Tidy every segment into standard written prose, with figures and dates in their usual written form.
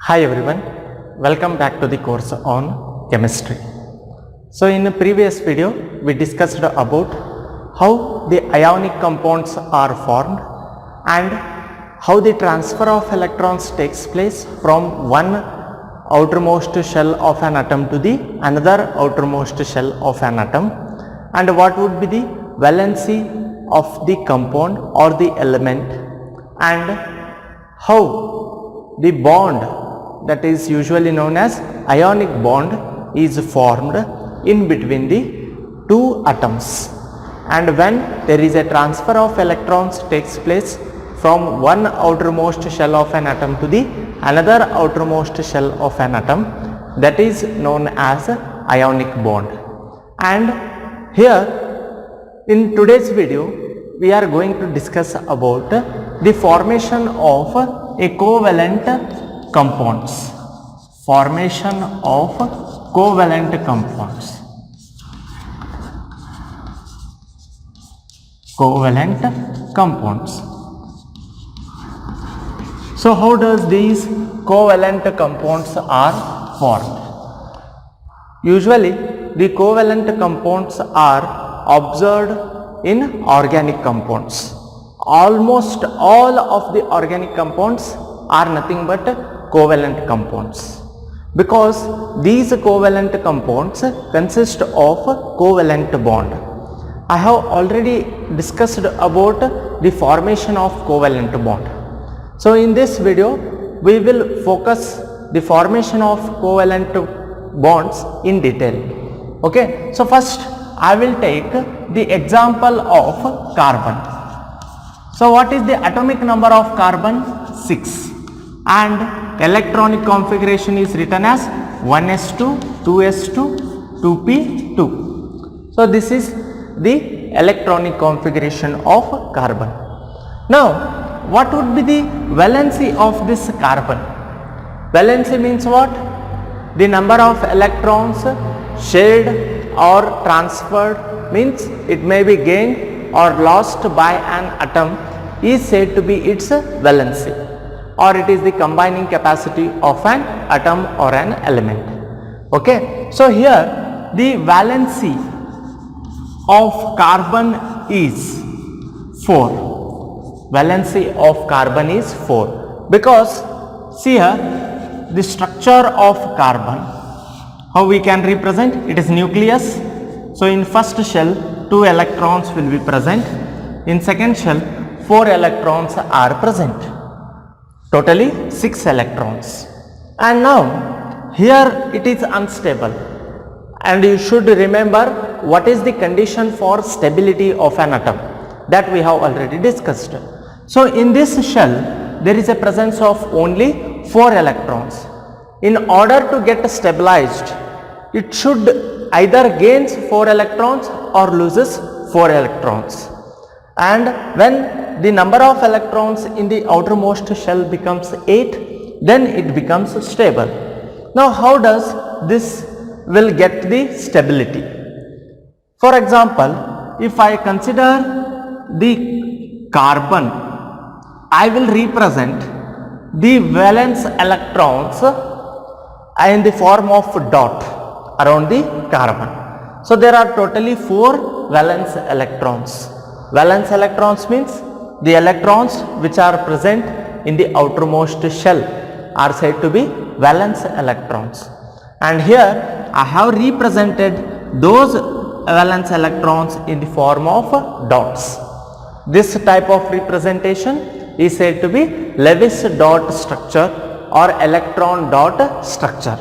Hi everyone, welcome back to the course on chemistry. So in the previous video we discussed about how the ionic compounds are formed and how the transfer of electrons takes place from one outermost shell of an atom to the another outermost shell of an atom, and what would be the valency of the compound or the element, and how the bond that is usually known as ionic bond is formed in between the two atoms, and when there is a transfer of electrons takes place from one outermost shell of an atom to the another outermost shell of an atom, that is known as ionic bond. And here in today's video we are going to discuss about the formation of a covalent compounds. Formation of covalent compounds. Covalent compounds. So how does these covalent compounds are formed? Usually the covalent compounds are observed in organic compounds. Almost all of the organic compounds are nothing but covalent compounds, because these covalent compounds consist of covalent bond. I have already discussed about the formation of covalent bond. So in this video we will focus the formation of covalent bonds in detail. Okay, so first I will take the example of carbon. So what is the atomic number of carbon? 6, and electronic configuration is written as 1s2, 2s2, 2p2. So this is the electronic configuration of carbon. Now what would be the valency of this carbon? Valency means what? The number of electrons shared or transferred, means it may be gained or lost by an atom, is said to be its valency, or it is the combining capacity of an atom or an element. Okay, so here the valency of carbon is 4. Valency of carbon is 4, because see here the structure of carbon, how we can represent it is nucleus. So in first shell 2 electrons will be present, in second shell 4 electrons are present, totally 6 electrons. And now here it is unstable, and you should remember what is the condition for stability of an atom, that we have already discussed. So in this shell there is a presence of only 4 electrons. In order to get stabilized, it should either gains 4 electrons or loses 4 electrons. And when the number of electrons in the outermost shell becomes 8, then it becomes stable. Now how does this will get the stability? For example, if I consider the carbon, I will represent the valence electrons in the form of dot around the carbon. So there are totally 4 valence electrons. Valence electrons means the electrons which are present in the outermost shell are said to be valence electrons. And here I have represented those valence electrons in the form of dots. This type of representation is said to be Lewis dot structure or electron dot structure.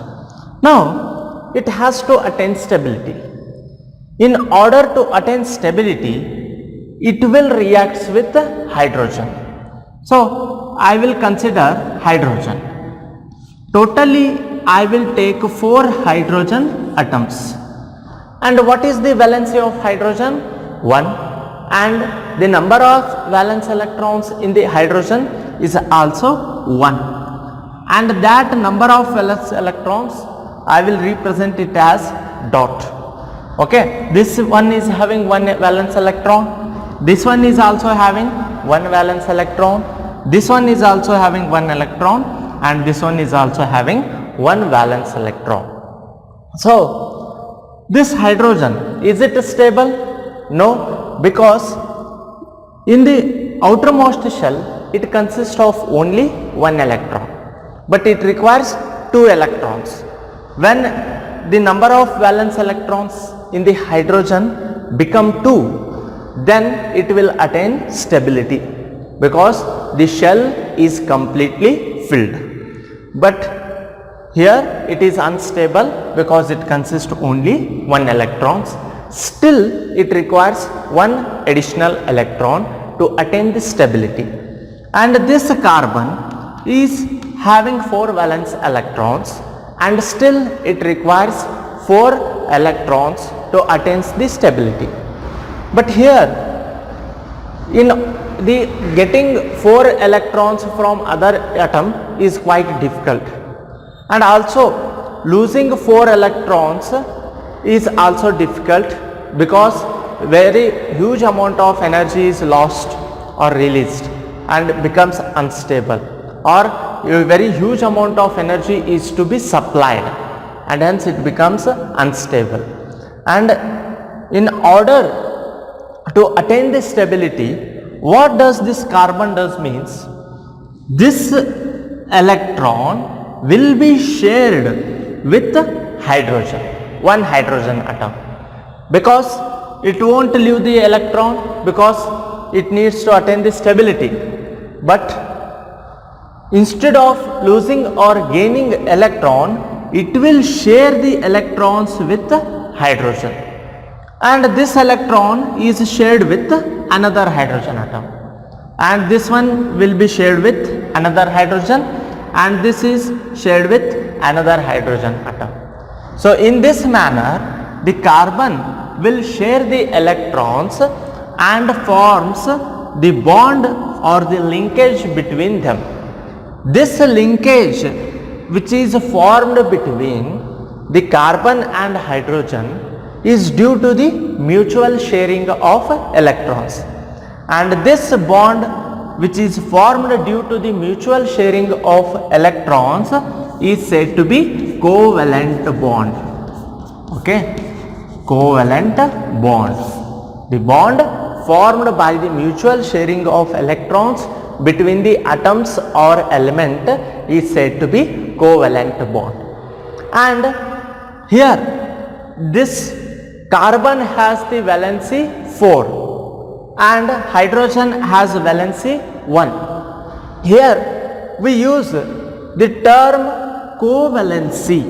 Now it has to attain stability. In order to attain stability, it will react with hydrogen. So I will consider hydrogen. Totally I will take 4 hydrogen atoms. And what is the valency of hydrogen? 1. And the number of valence electrons in the hydrogen is also 1. And that number of valence electrons I will represent it as dot. Okay, this one is having 1 valence electron. This one is also having 1 valence electron. This one is also having 1 electron, and this one is also having one valence electron. So this hydrogen, is it stable? No, because in the outermost shell it consists of only one electron, but it requires two electrons. When the number of valence electrons in the hydrogen become 2, then it will attain stability because the shell is completely filled. But here it is unstable because it consists only one electrons. Still it requires one additional electron to attain the stability. And this carbon is having 4 valence electrons, and still it requires 4 electrons to attain the stability. But here in the getting 4 electrons from other atom is quite difficult, and also losing 4 electrons is also difficult because very huge amount of energy is lost or released and becomes unstable, or a very huge amount of energy is to be supplied and hence it becomes unstable. And in order to attain this stability, what does this carbon does means, this electron will be shared with hydrogen, one hydrogen atom, because it won't leave the electron because it needs to attain the stability. But instead of losing or gaining electron, it will share the electrons with hydrogen, and this electron is shared with another hydrogen atom, and this one will be shared with another hydrogen, and this is shared with another hydrogen atom. So in this manner the carbon will share the electrons and forms the bond or the linkage between them. This linkage which is formed between the carbon and hydrogen is due to the mutual sharing of electrons, and this bond which is formed due to the mutual sharing of electrons is said to be covalent bond. Okay, covalent bond, the bond formed by the mutual sharing of electrons between the atoms or element is said to be covalent bond. And here this carbon has the valency 4 and hydrogen has valency 1. Here we use the term covalency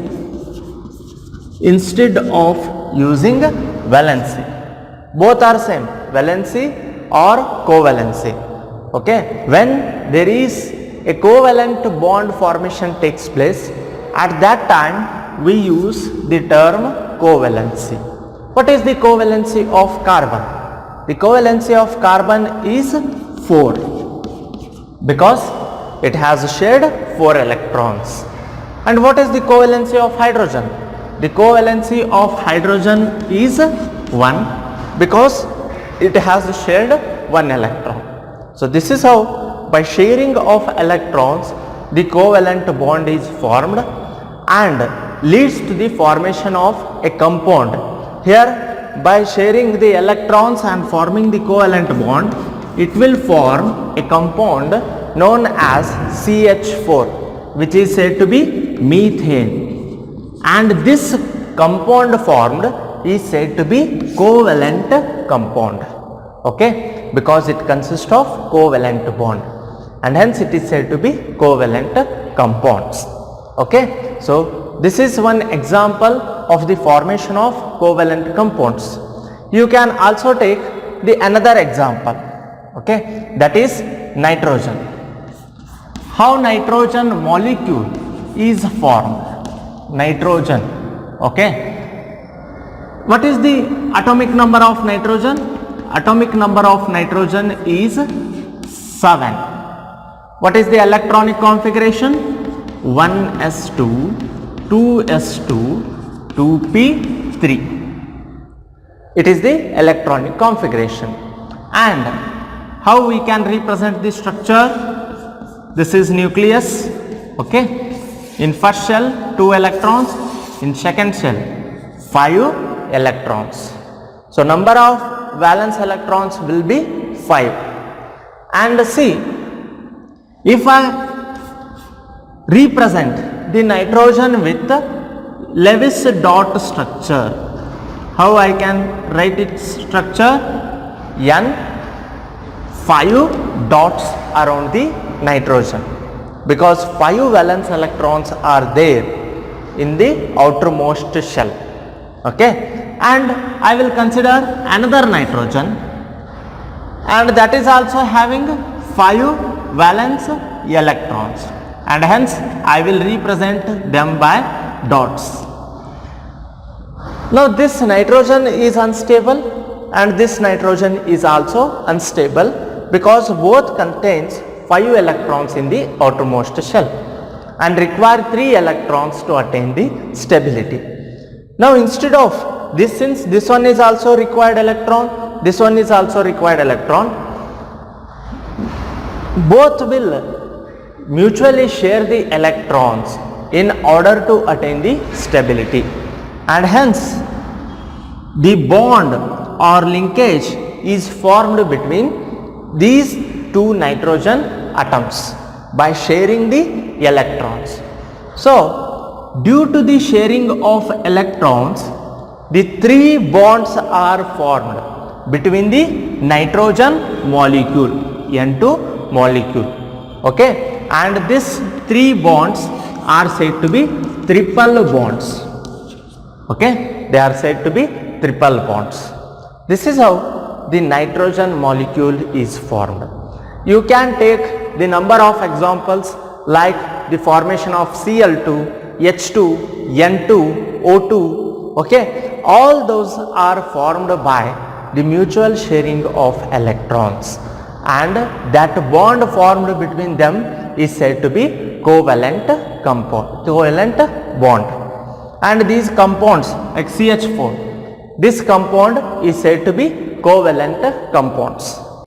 instead of using valency. Both are same, valency or covalency. Okay, when there is a covalent bond formation takes place, at that time we use the term covalency. What is the covalency of carbon? The covalency of carbon is 4 because it has shared 4 electrons. And what is the covalency of hydrogen? The covalency of hydrogen is 1 because it has shared 1 electron. So this is how by sharing of electrons the covalent bond is formed and leads to the formation of a compound. Here by sharing the electrons and forming the covalent bond, it will form a compound known as CH4, which is said to be methane, and this compound formed is said to be covalent compound. Okay, because it consists of covalent bond and hence it is said to be covalent compounds. Okay, so this is one example of the formation of covalent compounds. You can also take the another example, okay, that is nitrogen. How nitrogen molecule is formed? Nitrogen, okay. What is the atomic number of nitrogen? Atomic number of nitrogen is 7. What is the electronic configuration? 1s2, 2s2, 2p3. It is the electronic configuration. And how we can represent the structure? This is nucleus Okay, in first shell 2 electrons, in second shell 5 electrons. So number of valence electrons will be 5. And see, if I represent the nitrogen with Lewis dot structure, how I can write its structure? N 5 dots around the nitrogen, because 5 valence electrons are there in the outermost shell. Okay, and I will consider another nitrogen, and that is also having 5 valence electrons, and hence I will represent them by dots. Now this nitrogen is unstable and this nitrogen is also unstable, because both contains 5 electrons in the outermost shell and require 3 electrons to attain the stability. Now instead of this, since this one is also required electron, this one is also required electron, both will mutually share the electrons in order to attain the stability, and hence the bond or linkage is formed between these 2 nitrogen atoms by sharing the electrons. So due to the sharing of electrons, the 3 bonds are formed between the nitrogen molecule, N2 molecule. Okay, and these 3 bonds are said to be triple bonds. Okay, they are said to be triple bonds. This is how the nitrogen molecule is formed. You can take the number of examples like the formation of Cl2, H2, N2, O2. Okay, all those are formed by the mutual sharing of electrons, and that bond formed between them is said to be covalent bond. And these compounds like CH4, this compound is said to be covalent compounds.